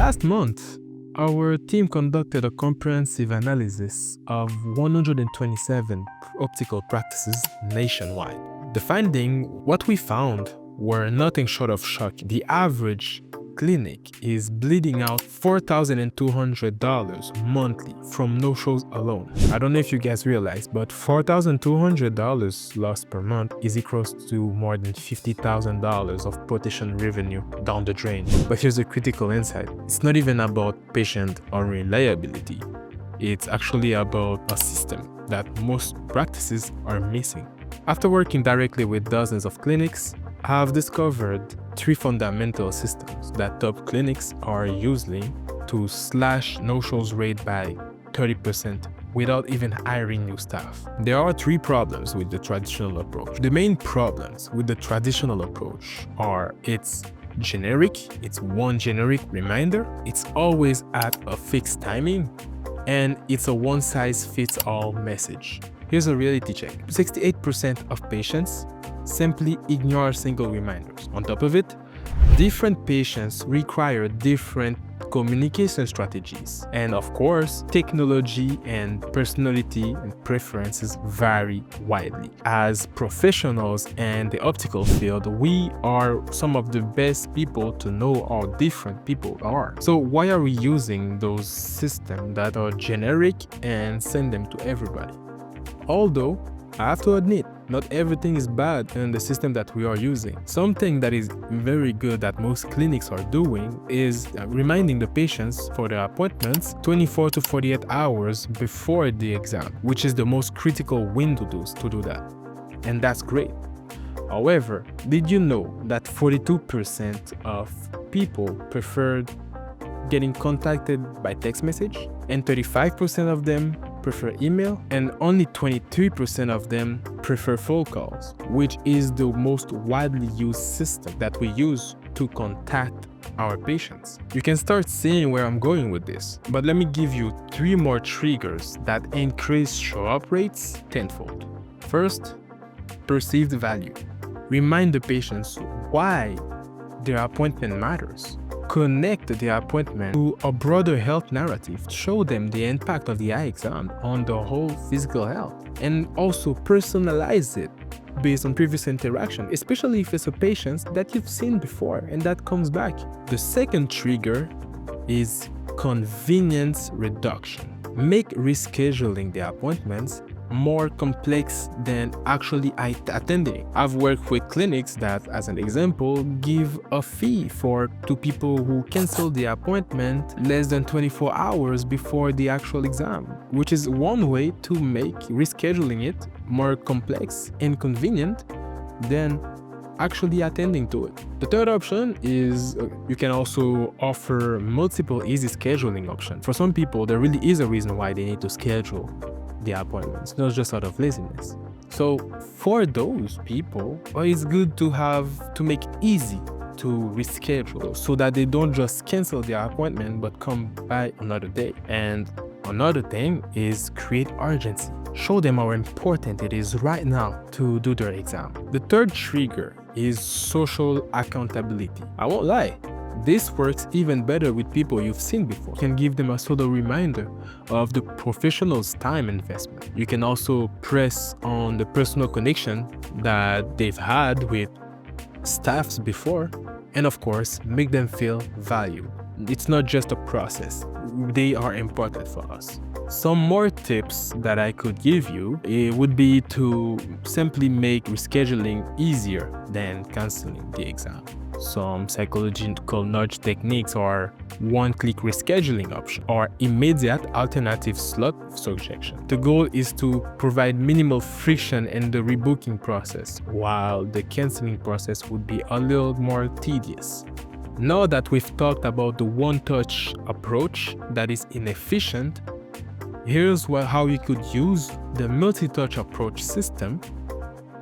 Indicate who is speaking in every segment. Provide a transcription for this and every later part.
Speaker 1: Last month, our team conducted a comprehensive analysis of 127 optical practices nationwide. The finding, what we found, were nothing short of shocking. The average clinic is bleeding out $4,200 monthly from no-shows alone. I don't know if you guys realize, but $4,200 lost per month is equals to more than $50,000 of potential revenue down the drain. But here's a critical insight. It's not even about patient unreliability. It's actually about a system that most practices are missing. After working directly with dozens of clinics, I have discovered 3 fundamental systems that top clinics are using to slash no-shows rate by 30% without even hiring new staff. There are 3 problems with the traditional approach. The main problems with the traditional approach are it's generic, it's one generic reminder, it's always at a fixed timing, and it's a one-size-fits-all message. Here's a reality check. 68% of patients simply ignore single reminders. On top of it, different patients require different communication strategies. And of course, technology and personality and preferences vary widely. As professionals in the optical field, we are some of the best people to know how different people are. So why are we using those systems that are generic and send them to everybody? Although, I have to admit, not everything is bad in the system that we are using. Something that is very good that most clinics are doing is reminding the patients for their appointments 24 to 48 hours before the exam, which is the most critical window to do that. And that's great. However, did you know that 42% of people preferred getting contacted by text message, and 35% of them prefer email, and only 23% of them prefer phone calls, which is the most widely used system that we use to contact our patients. You can start seeing where I'm going with this, but let me give you 3 more triggers that increase show-up rates tenfold. First, perceived value. Remind the patients why their appointment matters. Connect the appointment to a broader health narrative. Show them the impact of the eye exam on the whole physical health, and also personalize it based on previous interaction, especially if it's a patient that you've seen before and that comes back. The second trigger is convenience reduction. Make rescheduling the appointments more complex than actually attending. I've worked with clinics that, as an example, give a fee to people who cancel the appointment less than 24 hours before the actual exam, which is one way to make rescheduling it more complex and convenient than actually attending to it. The third option is you can also offer multiple easy scheduling options. For some people, there really is a reason why they need to schedule the appointments, not just out of laziness. So for those people, it's good to make it easy to reschedule so that they don't just cancel their appointment but come by another day. And another thing is create urgency. Show them how important it is right now to do their exam. The third trigger is social accountability. I won't lie, this works even better with people you've seen before. You can give them a subtle reminder of the professional's time investment. You can also press on the personal connection that they've had with staffs before, and of course, make them feel valued. It's not just a process. They are important for us. Some more tips that I could give you would be to simply make rescheduling easier than canceling the exam. Some psychological nudge techniques are one-click rescheduling option or immediate alternative slot suggestion. The goal is to provide minimal friction in the rebooking process, while the canceling process would be a little more tedious. Now that we've talked about the one-touch approach that is inefficient, here's how you could use the multi-touch approach system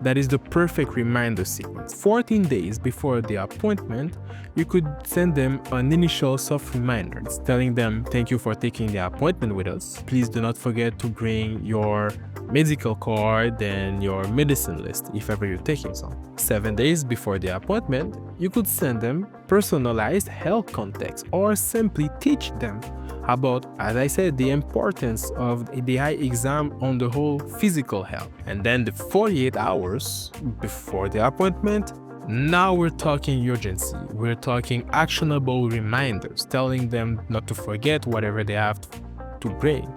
Speaker 1: that is the perfect reminder sequence. 14 days before the appointment, you could send them an initial soft reminder. It's telling them, thank you for taking the appointment with us. Please do not forget to bring your medical card and your medicine list if ever you're taking some. 7 days before the appointment, you could send them personalized health context or simply teach them about, as I said, the importance of the eye exam on the whole physical health. And then the 48 hours before the appointment, now we're talking urgency. We're talking actionable reminders, telling them not to forget whatever they have to bring.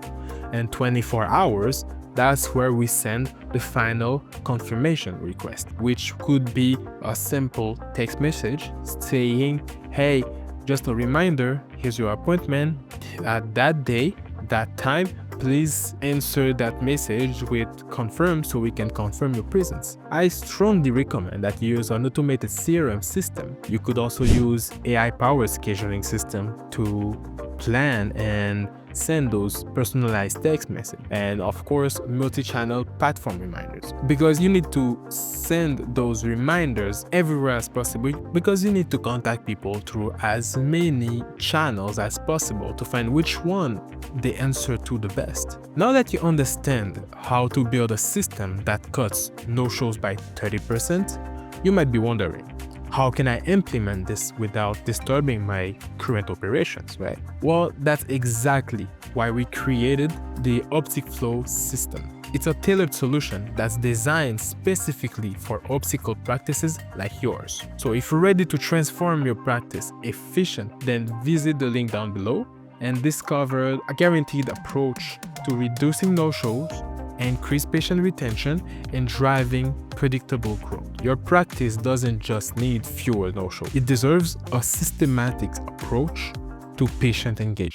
Speaker 1: And 24 hours, that's where we send the final confirmation request, which could be a simple text message saying, hey, just a reminder, here's your appointment at that day, that time. Please answer that message with confirm so we can confirm your presence. I strongly recommend that you use an automated CRM system. You could also use AI-powered scheduling system to plan and send those personalized text messages, and of course multi-channel platform reminders, because you need to send those reminders everywhere as possible, because you need to contact people through as many channels as possible to find which one they answer to the best. Now that you understand how to build a system that cuts no-shows by 30%, you might be wondering, how can I implement this without disturbing my current operations, right? Well, that's exactly why we created the OpticFlow system. It's a tailored solution that's designed specifically for optical practices like yours. So if you're ready to transform your practice efficient, then visit the link down below and discover a guaranteed approach to reducing no-shows, increase patient retention, and driving predictable growth. Your practice doesn't just need fewer no-shows. It deserves a systematic approach to patient engagement.